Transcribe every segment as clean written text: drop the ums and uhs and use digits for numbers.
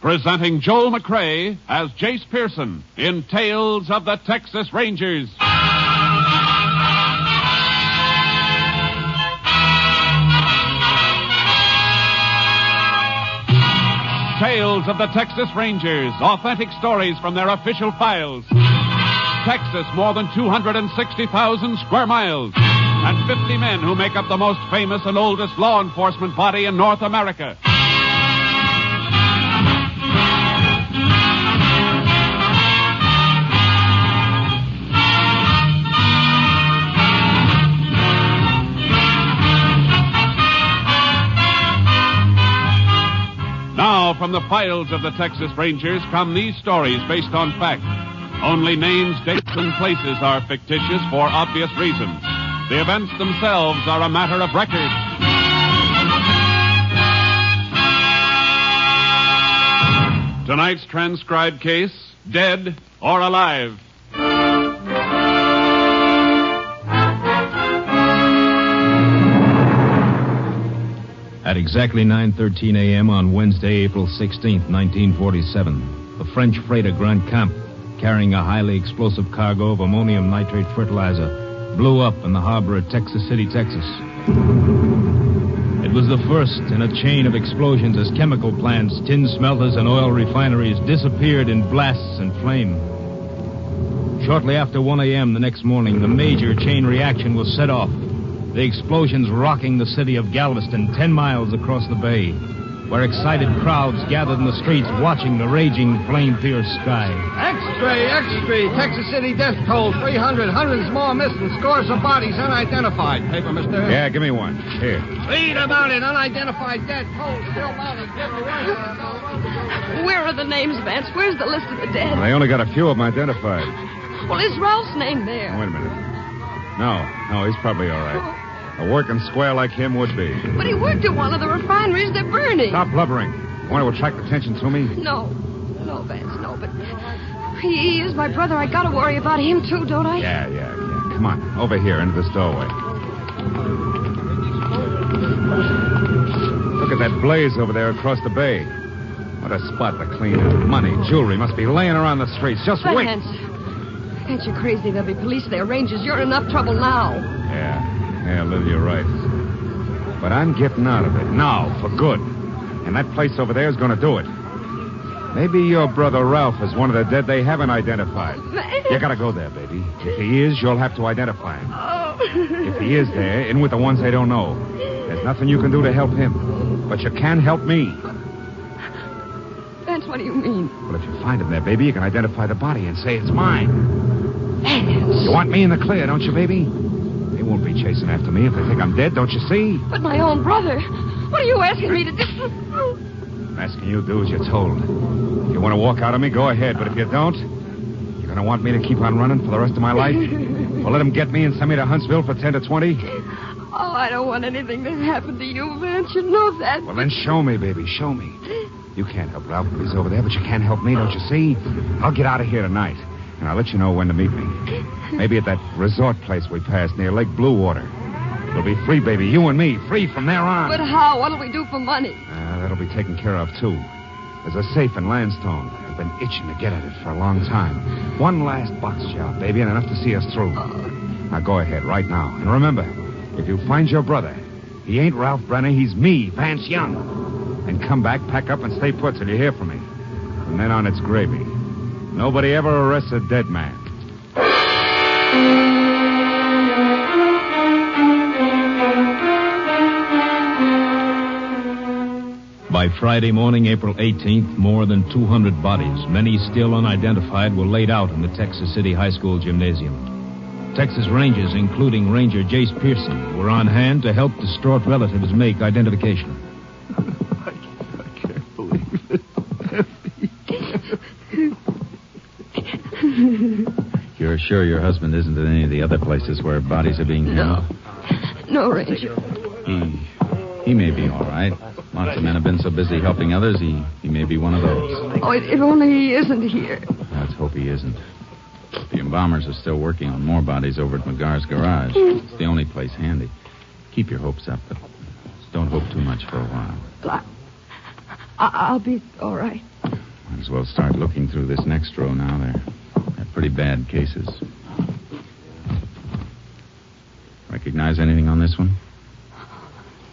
presenting Joel McCrea as Jace Pearson in Tales of the Texas Rangers. Tales of the Texas Rangers, authentic stories from their official files. Texas, more than 260,000 square miles, and 50 men who make up the most famous and oldest law enforcement body in North America. Now, from the files of the Texas Rangers come these stories based on fact. Only names, dates, and places are fictitious for obvious reasons. The events themselves are a matter of record. Tonight's transcribed case, Dead or Alive. At exactly 9:13 a.m. on Wednesday, April 16th, 1947, the French freighter Grand Camp, carrying a highly explosive cargo of ammonium nitrate fertilizer, blew up in the harbor at Texas City, Texas. It was the first in a chain of explosions as chemical plants, tin smelters, and oil refineries disappeared in blasts and flame. Shortly after 1 a.m. the next morning, the major chain reaction was set off. The explosions rocking the city of Galveston 10 miles across the bay, where excited crowds gathered in the streets watching the raging, flame-pierced sky. Extra! Texas City death toll, 300. Hundreds more missing. Scores of bodies unidentified. Paper, mister? Yeah, give me one. Here. Read about it. Unidentified dead toll still mounting. Where are the names, Vance? Where's the list of the dead? Well, they only got a few of them identified. Well, is Ralph's name there? Wait a minute. No, he's probably all right. A working square like him would be. But he worked at one of the refineries they're burning. Stop blubbering. You want to attract attention to me? No, Vance, no, but he is my brother. I gotta worry about him, too, don't I? Yeah. Come on, over here, into this doorway. Look at that blaze over there across the bay. What a spot to clean up. Money, jewelry must be laying around the streets. Just wait. Vance, you're crazy. There'll be police there, rangers. You're in enough trouble now. Yeah, Liv, you're right. But I'm getting out of it now, for good. And that place over there is going to do it. Maybe your brother Ralph is one of the dead they haven't identified. You gotta go there, baby. If he is, you'll have to identify him. Oh. If he is there, in with the ones they don't know. There's nothing you can do to help him. But you can help me. Vance, what do you mean? Well, if you find him there, baby, you can identify the body and say it's mine. Vance. You want me in the clear, don't you, baby? They won't be chasing after me if they think I'm dead, don't you see? But my own brother. What are you asking me to do? I'm asking you to do as you're told. If you want to walk out on me, go ahead. But if you don't, you're going to want me to keep on running for the rest of my life? Well, let them get me and send me to Huntsville for 10 to 20? Oh, I don't want anything to happen to you, Vance. You know that. Well, then show me, baby. Show me. You can't help Ralph if he's over there, but you can help me, don't you see? I'll get out of here tonight, and I'll let you know when to meet me. Maybe at that resort place we passed near Lake Bluewater. We'll be free, baby. You and me. Free from there on. But how? What'll we do for money? That'll be taken care of, too. There's a safe in Landstone. I've been itching to get at it for a long time. One last box job, baby, and enough to see us through. Now go ahead right now. And remember, if you find your brother, he ain't Ralph Brenner. He's me, Vance Young. And come back, pack up, and stay put till you hear from me. From then on, it's gravy. Nobody ever arrests a dead man. By Friday morning, April 18th, more than 200 bodies, many still unidentified, were laid out in the Texas City High School gymnasium. Texas Rangers, including Ranger Jace Pearson, were on hand to help distraught relatives make identification. I can't believe it. You're sure your husband isn't in any of the other places where bodies are being held? No, Ranger. He may be all right. Lots of men have been so busy helping others, he may be one of those. Oh, if only he isn't here. Let's hope he isn't. The embalmers are still working on more bodies over at McGar's garage. It's the only place handy. Keep your hopes up, but don't hope too much for a while. Well, I'll be all right. Might as well start looking through this next row now. They're pretty bad cases. Recognize anything on this one?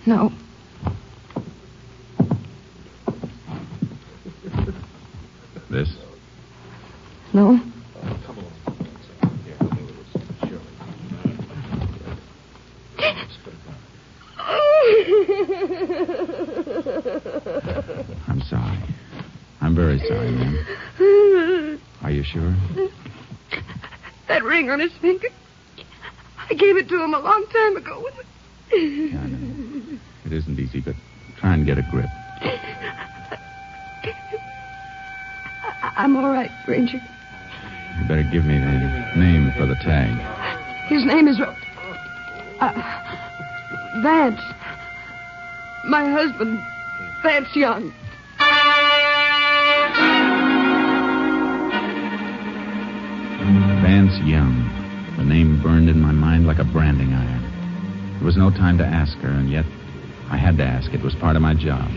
No. This? No. I'm sorry. I'm very sorry, ma'am. Are you sure? That ring on his finger. I gave it to him a long time ago. Yeah, I know. It isn't easy, but try and get a grip. I'm all right, Ranger. You better give me the name for the tag. His name is... Vance. My husband, Vance Young. Vance Young. The name burned in my mind like a branding iron. There was no time to ask her, and yet I had to ask. It was part of my job.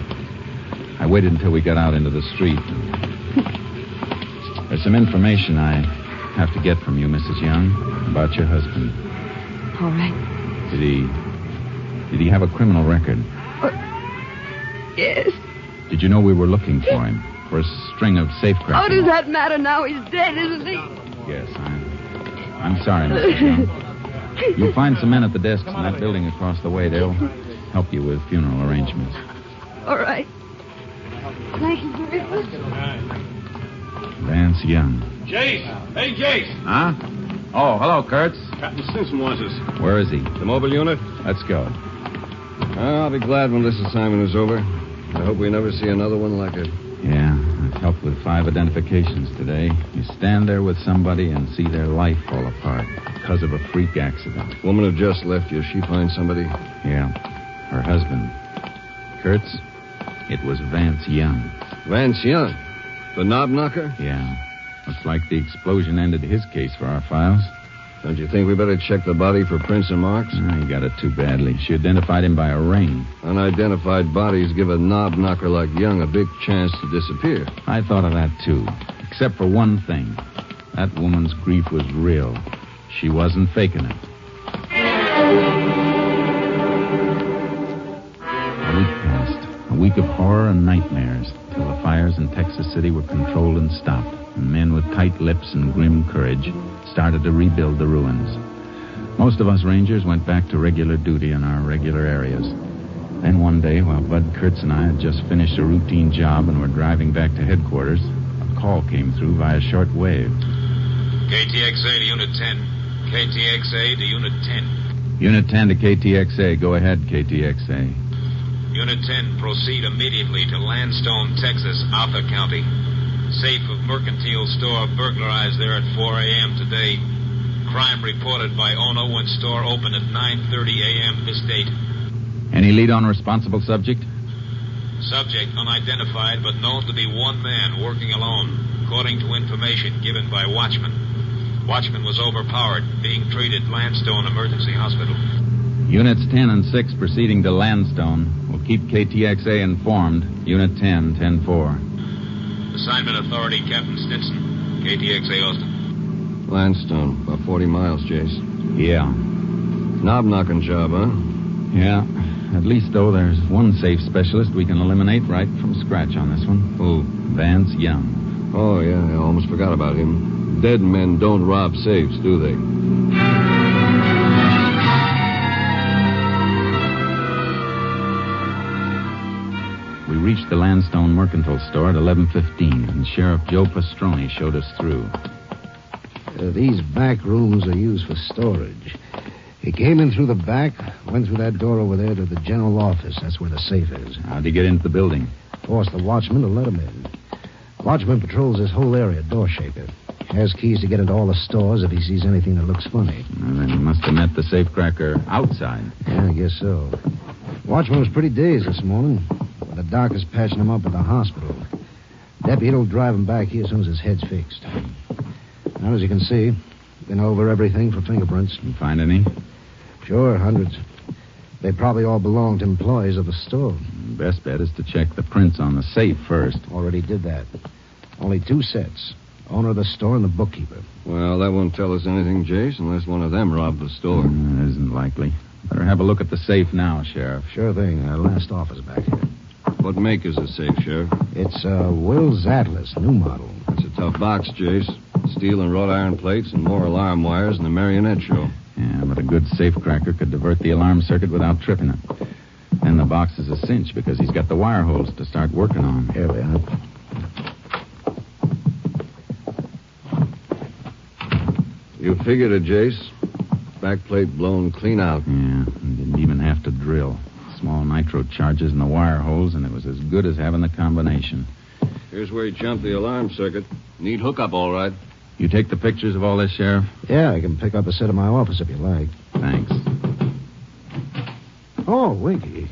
I waited until we got out into the street. There's some information I have to get from you, Mrs. Young, about your husband. All right. Did he have a criminal record? Yes. Did you know we were looking for him? For a string of safecrackers? How does that matter now? He's dead, isn't he? Yes, I'm sorry, Mrs. Young. You'll find some men at the desks in that building across the way. They'll help you with funeral arrangements. All right. Thank you very much. Vance Young. Jace! Hey, Jace! Huh? Oh, hello, Kurtz. Captain Simpson wants us. Where is he? The mobile unit? Let's go. I'll be glad when this assignment is over. I hope we never see another one like it. Yeah, I've helped with 5 identifications today. You stand there with somebody and see their life fall apart because of a freak accident. Woman who just left you, she find somebody? Yeah, her husband. Kurtz, it was Vance Young. Vance Young? The knob knocker? Yeah. Looks like the explosion ended his case for our files. Don't you think we better check the body for prints and marks? No, he got it too badly. She identified him by a ring. Unidentified bodies give a knob knocker like Young a big chance to disappear. I thought of that, too. Except for one thing. That woman's grief was real. She wasn't faking it. A week passed. A week of horror and nightmares till the fires in Texas City were controlled and stopped. And men with tight lips and grim courage started to rebuild the ruins. Most of us Rangers went back to regular duty in our regular areas. Then one day, while Bud Kurtz and I had just finished a routine job and were driving back to headquarters, a call came through via shortwave. KTXA to Unit 10. KTXA to Unit 10. Unit 10 to KTXA. Go ahead, KTXA. Unit 10, proceed immediately to Landstone, Texas, Arthur County. Safe of mercantile store burglarized there at 4 a.m. today. Crime reported by owner when store opened at 9:30 a.m. this date. Any lead on responsible subject? Subject unidentified, but known to be one man working alone, according to information given by watchman. Watchman was overpowered, being treated at Landstone Emergency Hospital. Units 10 and 6 proceeding to Landstone. We'll keep KTXA informed. Unit 10, 10-4. Assignment authority, Captain Stinson. KTXA Austin. Landstone, about 40 miles, Jace. Yeah. Knob-knocking job, huh? Yeah. At least, though, there's one safe specialist we can eliminate right from scratch on this one. Who? Vance Young. Oh, yeah, I almost forgot about him. Dead men don't rob safes, do they? We reached the Landstone Mercantile Store at 11:15, and Sheriff Joe Pastroni showed us through. These back rooms are used for storage. He came in through the back, went through that door over there to the general office. That's where the safe is. How'd he get into the building? Forced the watchman to let him in. Watchman patrols this whole area, door shaker. Has keys to get into all the stores if he sees anything that looks funny. Well, then he must have met the safecracker outside. Yeah, I guess so. Watchman was pretty dazed this morning. The doc is patching him up at the hospital. Deputy will drive him back here as soon as his head's fixed. Now, as you can see, been over everything for fingerprints. You find any? Sure, hundreds. They probably all belong to employees of the store. Best bet is to check the prints on the safe first. Already did that. Only 2 sets. Owner of the store and the bookkeeper. Well, that won't tell us anything, Jace, unless one of them robbed the store. It isn't likely. Better have a look at the safe now, Sheriff. Sure thing. Our last office back here. What make is the safe, Sheriff? It's Will's Atlas, new model. It's a tough box, Jace. Steel and wrought iron plates and more alarm wires than the marionette show. Yeah, but a good safe cracker could divert the alarm circuit without tripping it. Then the box is a cinch because he's got the wire holes to start working on. Here we are. You figured it, Jace. Backplate blown clean out. Yeah, and didn't even have to drill. Small nitro charges in the wire holes, and it was as good as having the combination. Here's where he jumped the alarm circuit. Neat hookup, all right. You take the pictures of all this, Sheriff? Yeah, I can pick up a set of my office if you like. Thanks. Oh, Winky.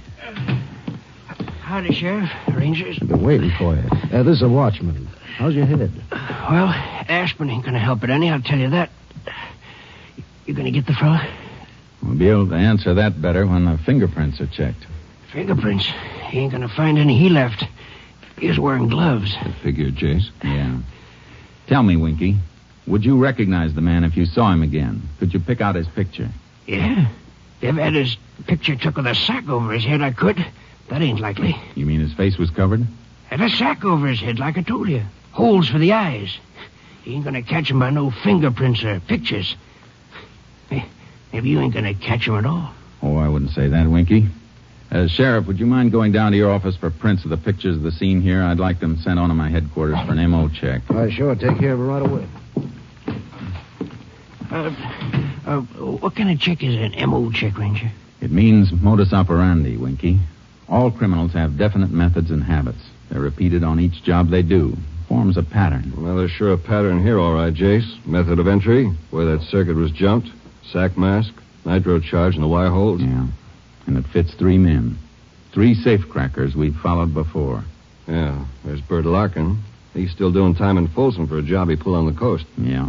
Howdy, Sheriff. Rangers. I've been waiting for you. This is a watchman. How's your head? Well, aspirin ain't gonna help it any, I'll tell you that. You gonna get the fella? We'll be able to answer that better when the fingerprints are checked. Fingerprints? He ain't gonna find any he left. He was wearing gloves. I figured, Jace. Yeah. Tell me, Winky, would you recognize the man if you saw him again? Could you pick out his picture? Yeah. If I had his picture took with a sack over his head, I could. That ain't likely. You mean his face was covered? Had a sack over his head, like I told you. Holes for the eyes. He ain't gonna catch him by no fingerprints or pictures. Maybe you ain't gonna catch him at all. Oh, I wouldn't say that, Winky. Sheriff, would you mind going down to your office for prints of the pictures of the scene here? I'd like them sent on to my headquarters for an MO check. Sure. Take care of it right away. What kind of check is an MO check, Ranger? It means modus operandi, Winky. All criminals have definite methods and habits. They're repeated on each job they do. Forms a pattern. Well, there's sure a pattern here, all right, Jace. Method of entry, where that circuit was jumped, sack mask, nitro charge in the wire holes. Yeah, and it fits 3 men. 3 safe crackers we've followed before. Yeah, there's Bert Larkin. He's still doing time in Folsom for a job he pulled on the coast. Yeah,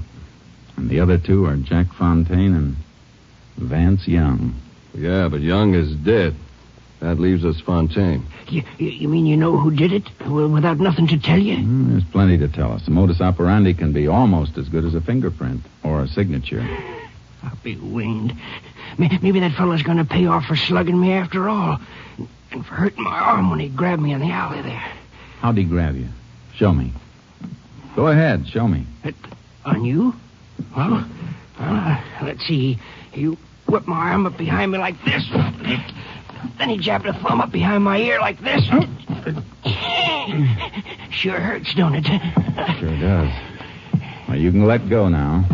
and the other 2 are Jack Fontaine and Vance Young. Yeah, but Young is dead. That leaves us Fontaine. You mean you know who did it? Without nothing to tell you? There's plenty to tell us. The modus operandi can be almost as good as a fingerprint or a signature. I'll be winged. Maybe that fella's going to pay off for slugging me after all. And for hurting my arm when he grabbed me in the alley there. How'd he grab you? Show me. Go ahead, show me. On you? Well, let's see. He whipped my arm up behind me like this. Then he jabbed a thumb up behind my ear like this. Sure hurts, don't it? Sure does. Well, you can let go now.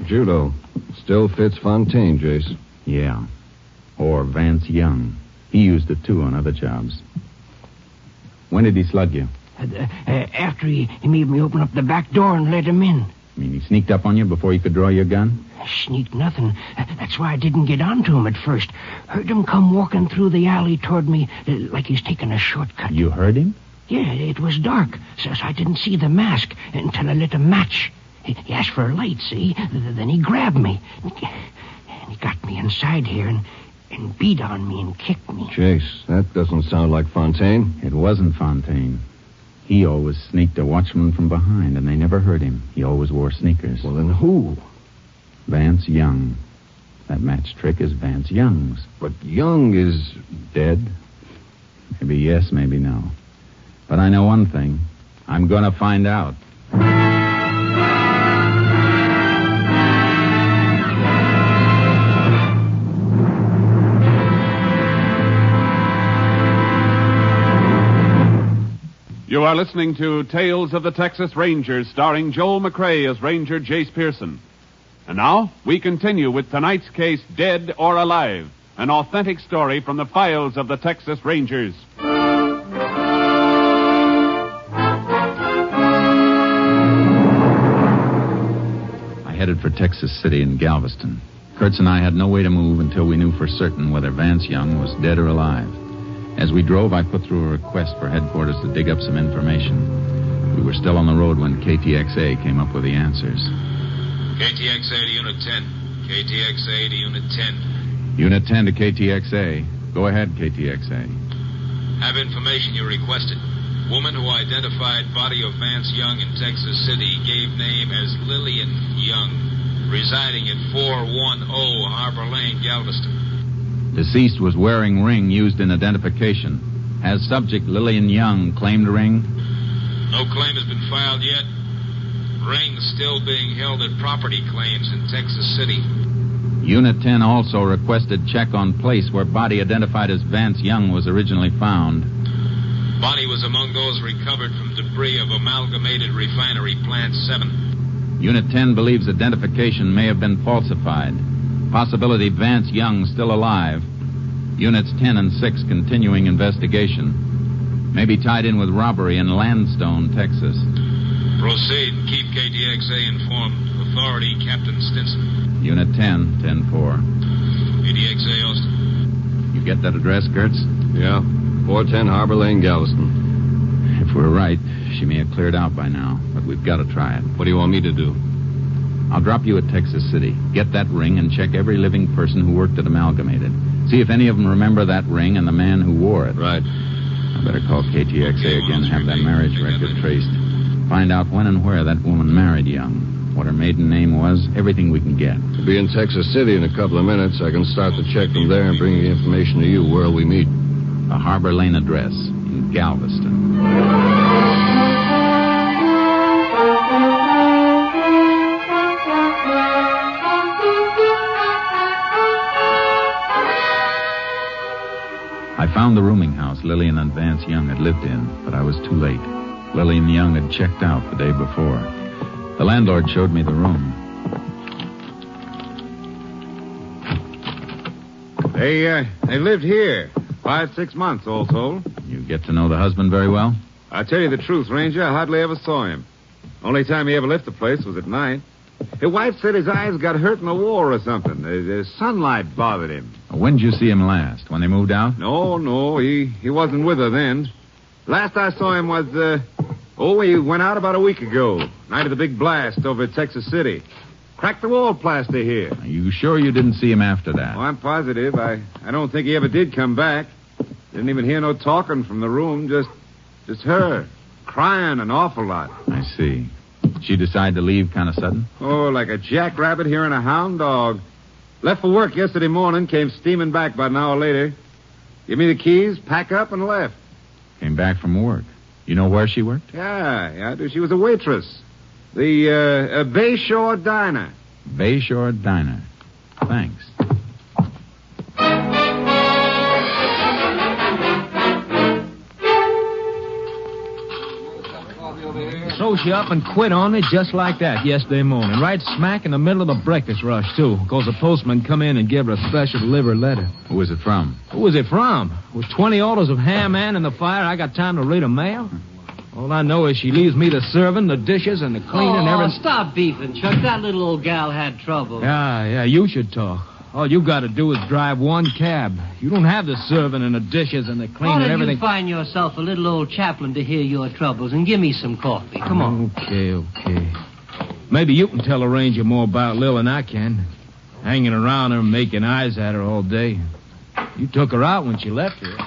Judo. Still fits Fontaine, Jace. Yeah. Or Vance Young. He used it, too, on other jobs. When did he slug you? After he made me open up the back door and let him in. You mean he sneaked up on you before you could draw your gun? Sneaked nothing. That's why I didn't get onto him at first. Heard him come walking through the alley toward me like he's taking a shortcut. You heard him? Yeah, it was dark, so I didn't see the mask until I lit a match. He asked for a light, see? Then he grabbed me. And he got me inside here and beat on me and kicked me. Jace, that doesn't sound like Fontaine. It wasn't Fontaine. He always sneaked a watchman from behind, and they never heard him. He always wore sneakers. Well, then who? Vance Young. That match trick is Vance Young's. But Young is dead. Maybe yes, maybe no. But I know one thing. I'm going to find out. You are listening to Tales of the Texas Rangers, starring Joel McRae as Ranger Jace Pearson. And now, we continue with tonight's case, Dead or Alive, an authentic story from the files of the Texas Rangers. I headed for Texas City and Galveston. Kurtz and I had no way to move until we knew for certain whether Vance Young was dead or alive. As we drove, I put through a request for headquarters to dig up some information. We were still on the road when KTXA came up with the answers. KTXA to Unit 10. KTXA to Unit 10. Unit 10 to KTXA. Go ahead, KTXA. Have information you requested. Woman who identified body of Vance Young in Texas City gave name as Lillian Young, residing at 410 Harbor Lane, Galveston. Deceased was wearing ring used in identification. Has subject Lillian Young claimed ring? No claim has been filed yet. Ring still being held at property claims in Texas City. Unit 10 also requested check on place where body identified as Vance Young was originally found. Body was among those recovered from debris of Amalgamated Refinery Plant 7. Unit 10 believes identification may have been falsified. Possibility Vance Young still alive. Units 10 and 6 continuing investigation. May be tied in with robbery in Landstone, Texas. Proceed and keep KTXA informed. Authority, Captain Stinson. Unit 10, 10-4. KTXA, Austin. You get that address, Kurtz? Yeah. 410 Harbor Lane, Galveston. If we're right, she may have cleared out by now, but we've got to try it. What do you want me to do? I'll drop you at Texas City. Get that ring and check every living person who worked at Amalgamated. See if any of them remember that ring and the man who wore it. Right. I better call KTXA again and have that marriage record traced. Find out when and where that woman married Young. What her maiden name was, everything we can get. We'll be in Texas City in a couple of minutes. I can start the check from there and bring the information to you. Where'll we meet? A Harbor Lane address in Galveston. I found the rooming house Lillian and Vance Young had lived in, but I was too late. Lillian Young had checked out the day before. The landlord showed me the room. They lived here 5-6 months, all told. You get to know the husband very well? I tell you the truth, Ranger, I hardly ever saw him. Only time he ever left the place was at night. His wife said his eyes got hurt in the war or something. The sunlight bothered him. When did you see him last? When they moved out? No, he wasn't with her then. Last I saw him was, he went out about a week ago. Night of the big blast over at Texas City. Cracked the wall plaster here. Are you sure you didn't see him after that? Oh, I'm positive. I don't think he ever did come back. Didn't even hear no talking from the room. Just her. Crying an awful lot. I see. She decided to leave kind of sudden? Oh, like a jackrabbit hearing a hound dog. Left for work yesterday morning, came steaming back about an hour later. Give me the keys, pack up, and left. Came back from work. You know where she worked? Yeah, I do. She was a waitress. The Bayshore Diner. Bayshore Diner. Thanks. So she up and quit on me just like that yesterday morning. Right smack in the middle of the breakfast rush, too. Because the postman come in and give her a special delivered letter. Who was it from? Who was it from? With 20 orders of ham and in the fire, I got time to read a mail? All I know is she leaves me the serving, the dishes, and the cleaning and everything. Stop beefing, Chuck. That little old gal had trouble. Yeah, you should talk. All you got to do is drive one cab. You don't have the serving and the dishes and the cleaning and everything. You find yourself a little old chaplain to hear your troubles and give me some coffee. Come on. Okay. Maybe you can tell a ranger more about Lil than I can. Hanging around her, making eyes at her all day. You took her out when she left here.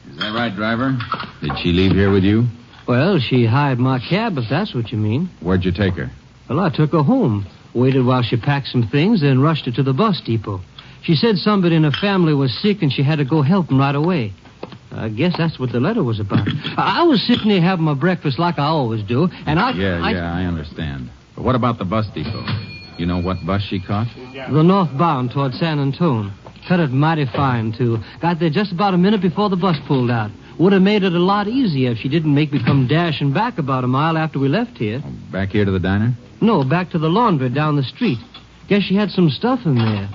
Is that right, driver? Did she leave here with you? Well, she hired my cab, if that's what you mean. Where'd you take her? Well, I took her home. Waited while she packed some things, then rushed her to the bus depot. She said somebody in her family was sick and she had to go help them right away. I guess that's what the letter was about. I was sitting there having my breakfast like I always do, and I understand. But what about the bus depot? You know what bus she caught? The northbound toward San Antone. Cut it mighty fine, too. Got there just about a minute before the bus pulled out. Would have made it a lot easier if she didn't make me come dashing back about a mile after we left here. Back here to the diner? No, back to the laundry down the street. Guess she had some stuff in there.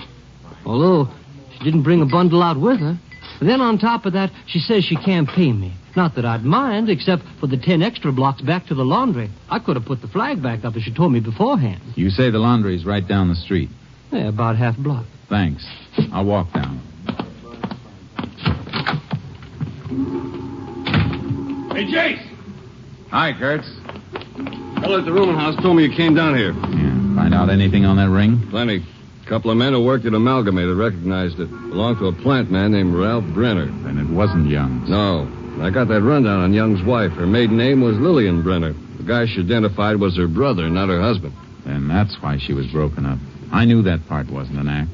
Although she didn't bring a bundle out with her. Then on top of that, she says she can't pay me. Not that I'd mind, except for the 10 extra blocks back to the laundry. I could have put the flag back up if she told me beforehand. You say the laundry's right down the street? Yeah, about half block. Thanks. I'll walk down. Hey, Jace! Hi, Kurtz. Fellow at the rooming house told me you came down here. Yeah. Find out anything on that ring? Plenty. A couple of men who worked at Amalgamated recognized it. Belonged to a plant man named Ralph Brenner. Then it wasn't Young's. No. I got that rundown on Young's wife. Her maiden name was Lillian Brenner. The guy she identified was her brother, not her husband. And that's why she was broken up. I knew that part wasn't an act.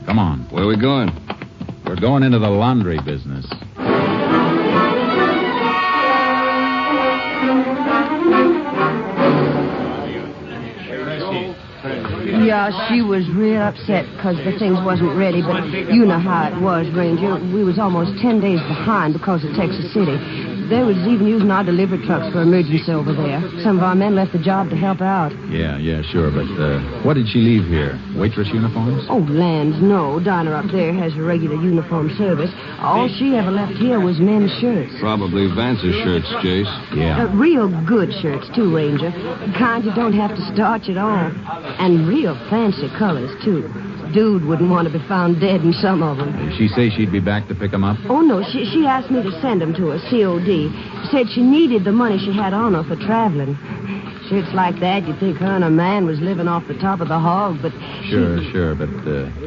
Come on. Where are we going? We're going into the laundry business. Yeah, she was real upset because the things wasn't ready, but you know how it was, Ranger. We was almost 10 days behind because of Texas City. They was even using our delivery trucks for emergency over there. Some of our men left the job to help out. Yeah, sure, but what did she leave here? Waitress uniforms? Oh, lands, no. Dinah up there has a regular uniform service. All she ever left here was men's shirts. Probably Vance's shirts, Jace. Yeah. Real good shirts, too, Ranger. The kind you don't have to starch at all. And real fancy colors, too. Dude wouldn't want to be found dead in some of them. Did she say she'd be back to pick them up? Oh, no. She asked me to send them to her, COD. Said she needed the money she had on her for traveling. Shirts like that, you'd think her and her man was living off the top of the hog, but... Sure, but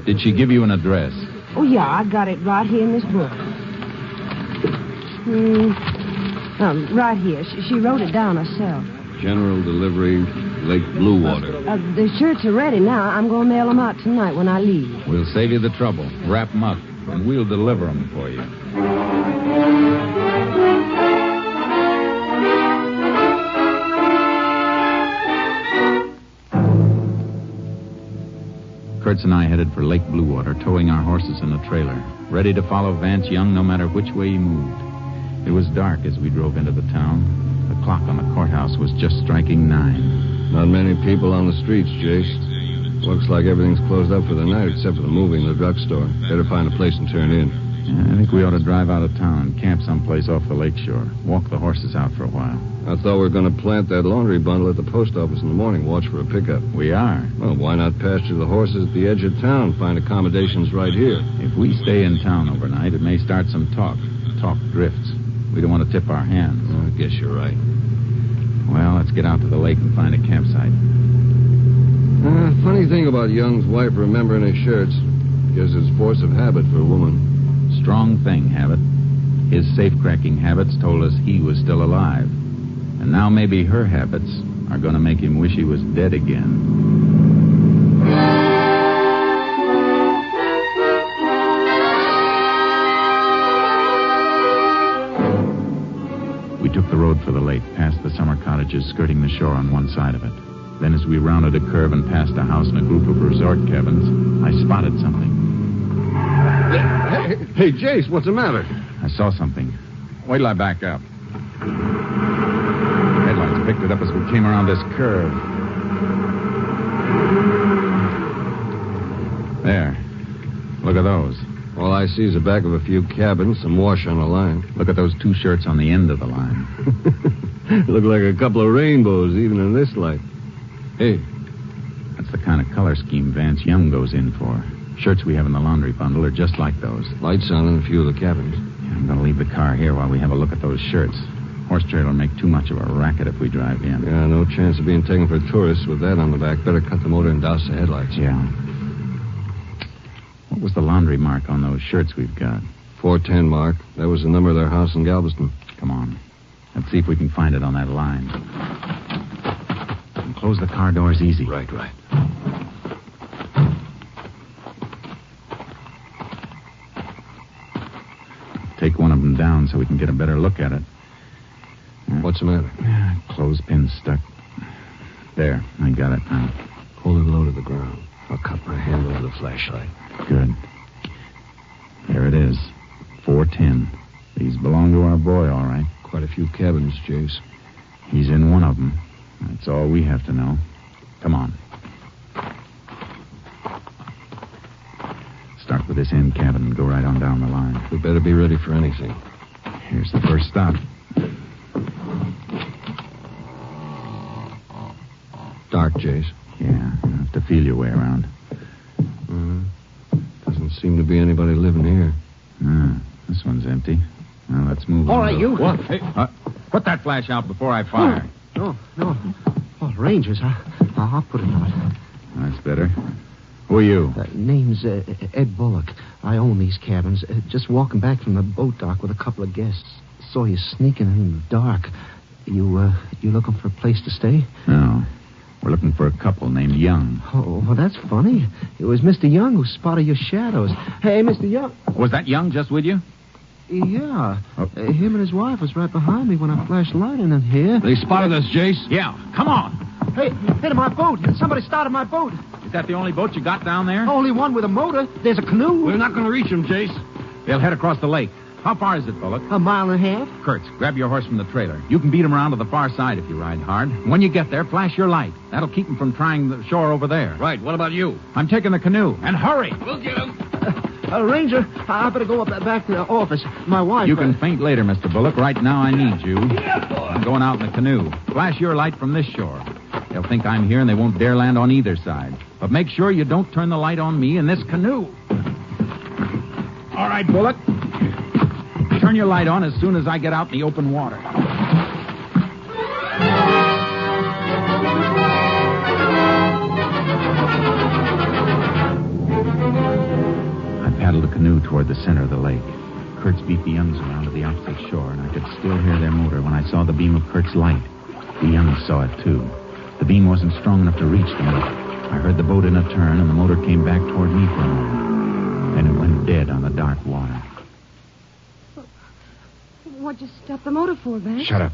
did she give you an address? Oh, yeah, I got it right here in this book. Right here. She wrote it down herself. General delivery, Lake Bluewater. The shirts are ready now. I'm going to mail them out tonight when I leave. We'll save you the trouble. Wrap them up, and we'll deliver them for you. Kurtz and I headed for Lake Bluewater, towing our horses in a trailer, ready to follow Vance Young no matter which way he moved. It was dark as we drove into the town. The clock on the courthouse was just striking 9. Not many people on the streets, Jace. Looks like everything's closed up for the night except for the moving and the drugstore. Better find a place and turn in. Yeah, I think we ought to drive out of town and camp someplace off the lakeshore. Walk the horses out for a while. I thought we were going to plant that laundry bundle at the post office in the morning. Watch for a pickup. We are. Well, why not pasture the horses at the edge of town? Find accommodations right here. If we stay in town overnight, it may start some talk. Talk drifts. We don't want to tip our hands. I guess you're right. Well, let's get out to the lake and find a campsite. Funny thing about Young's wife remembering his shirts. Guess it's force of habit for a woman. Strong thing, Habit. His safe-cracking habits told us he was still alive. And now maybe her habits are going to make him wish he was dead again. We took the road for the lake, past the summer cottages skirting the shore on one side of it. Then as we rounded a curve and passed a house and a group of resort cabins, I spotted something. Hey, Jace, what's the matter? I saw something. Wait till I back up. Headlights picked it up as we came around this curve. There. Look at those. All I see is the back of a few cabins, some wash on the line. Look at those 2 shirts on the end of the line. Look like a couple of rainbows, even in this light. Hey. That's the kind of color scheme Vance Young goes in for. Shirts we have in the laundry bundle are just like those. Lights on in a few of the cabins. Yeah, I'm going to leave the car here while we have a look at those shirts. Horse trailer will make too much of a racket if we drive in. Yeah, no chance of being taken for tourists with that on the back. Better cut the motor and douse the headlights. Yeah. What was the laundry mark on those shirts we've got? 410 mark. That was the number of their house in Galveston. Come on. Let's see if we can find it on that line. And close the car doors easy. Right. Take one of them down so we can get a better look at it. What's the matter? Clothespin's stuck. There, I got it now. Hold it low to the ground. I'll cut my hand over the flashlight. Good. There it is. 410. These belong to our boy, all right. Quite a few cabins, Jace. He's in one of them. That's all we have to know. Come on. Start with this end cabin and go right on down the line. We better be ready for anything. Here's the first stop. Dark, Jace. Yeah, you have to feel your way around. Doesn't seem to be anybody living here. This one's empty. Well, let's move on. All right, you. What? Hey, put that flash out before I fire. No. Oh, Rangers, I'll put it out. That's better. Who are you? Name's Ed Bullock. I own these cabins. Just walking back from the boat dock with a couple of guests. saw you sneaking in the dark. You looking for a place to stay? No. We're looking for a couple named Young. Oh, well, that's funny. It was Mr. Young who spotted your shadows. Hey, Mr. Young. Was that Young just with you? Yeah. Him and his wife was right behind me when I flashed light in here. They spotted us, Jace. Yeah. Come on. Hey, my boat. Somebody started my boat. Is that the only boat you got down there? Only one with a motor. There's a canoe. We're not going to reach them, Jace. They'll head across the lake. How far is it, Bullock? A mile and a half. Kurtz, grab your horse from the trailer. You can beat him around to the far side if you ride hard. When you get there, flash your light. That'll keep him from trying the shore over there. Right. What about you? I'm taking the canoe. And hurry! We'll get him. Ranger, I better go back to the office. My wife... You can faint later, Mr. Bullock. Right now, I need you. I'm going out in the canoe. Flash your light from this shore. They'll think I'm here and they won't dare land on either side. But make sure you don't turn the light on me in this canoe. All right, Bullock. Turn your light on as soon as I get out in the open water. I paddled the canoe toward the center of the lake. Kurtz beat the Youngs around to the opposite shore, and I could still hear their motor when I saw the beam of Kurt's light. The Youngs saw it, too. The beam wasn't strong enough to reach them. I heard the boat in a turn, and the motor came back toward me for a moment. Then it went dead on the dark water. What'd you stop the motor for, Vance? Shut up.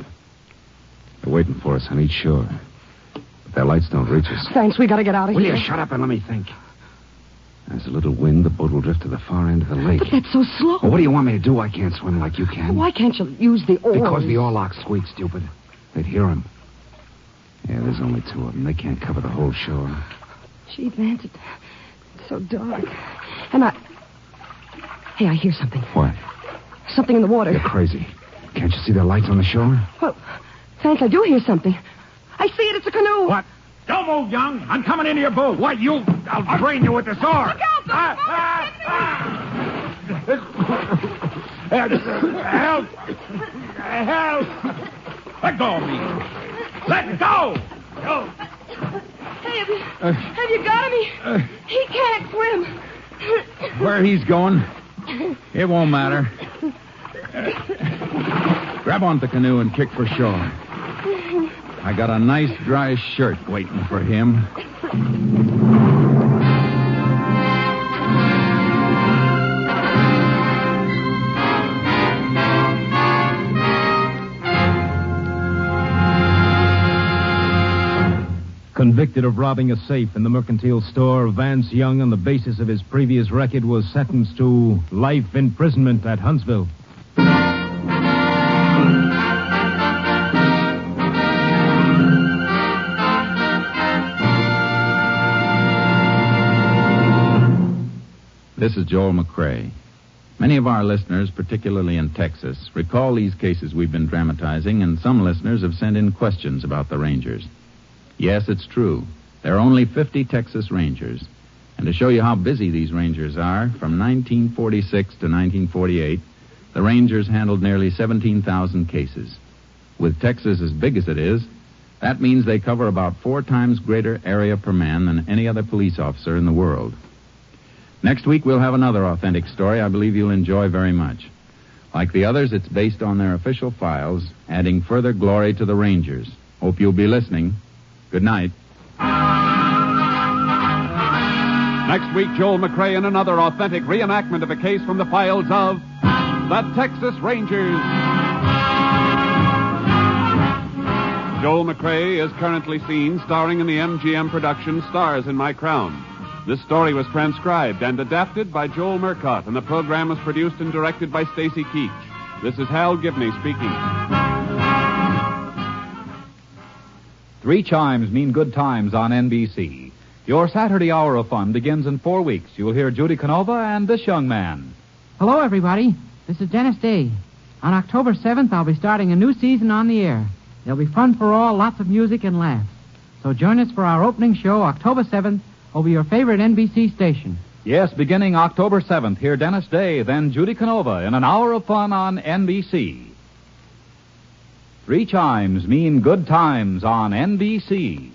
They're waiting for us on each shore. But their lights don't reach us. Thanks, we gotta get out of Will here. you shut up and let me think? There's a little wind. The boat will drift to the far end of the lake. But that's so slow. Well, what do you want me to do? I can't swim like you can. Why can't you use the oars? Because the oarlock squeaks, stupid. They'd hear him. Yeah, there's only two of them. They can't cover the whole shore. Gee, Vance, it's so dark. And Hey, I hear something. What? Something in the water. You're crazy. Can't you see their lights on the shore? Well, Vance, I do hear something. I see it. It's a canoe. What? Don't move, Young. I'm coming into your boat. What, you? I'll drain you with this oar. Look out, Help! Help! Let go of me. Let go! Hey, have you got him? He can't swim. Where he's going, it won't matter. Grab onto the canoe and kick for shore. I got a nice dry shirt waiting for him. Convicted of robbing a safe in the mercantile store, Vance Young, on the basis of his previous record, was sentenced to life imprisonment at Huntsville. This is Joel McCrae. Many of our listeners, particularly in Texas, recall these cases we've been dramatizing, and some listeners have sent in questions about the Rangers. Yes, it's true. There are only 50 Texas Rangers. And to show you how busy these Rangers are, from 1946 to 1948, the Rangers handled nearly 17,000 cases. With Texas as big as it is, that means they cover about 4 times greater area per man than any other police officer in the world. Next week, we'll have another authentic story I believe you'll enjoy very much. Like the others, it's based on their official files, adding further glory to the Rangers. Hope you'll be listening. Good night. Next week, Joel McCrae in another authentic reenactment of a case from the files of the Texas Rangers. Joel McCrae is currently seen starring in the MGM production Stars in My Crown. This story was transcribed and adapted by Joel Murcott, and the program was produced and directed by Stacy Keach. This is Hal Gibney speaking. 3 chimes mean good times on NBC. Your Saturday hour of fun begins in 4 weeks. You'll hear Judy Canova and this young man. Hello, everybody. This is Dennis Day. On October 7th, I'll be starting a new season on the air. There'll be fun for all, lots of music and laughs. So join us for our opening show, October 7th, over your favorite NBC station. Yes, beginning October 7th, hear Dennis Day, then Judy Canova in an hour of fun on NBC. 3 chimes mean good times on NBC.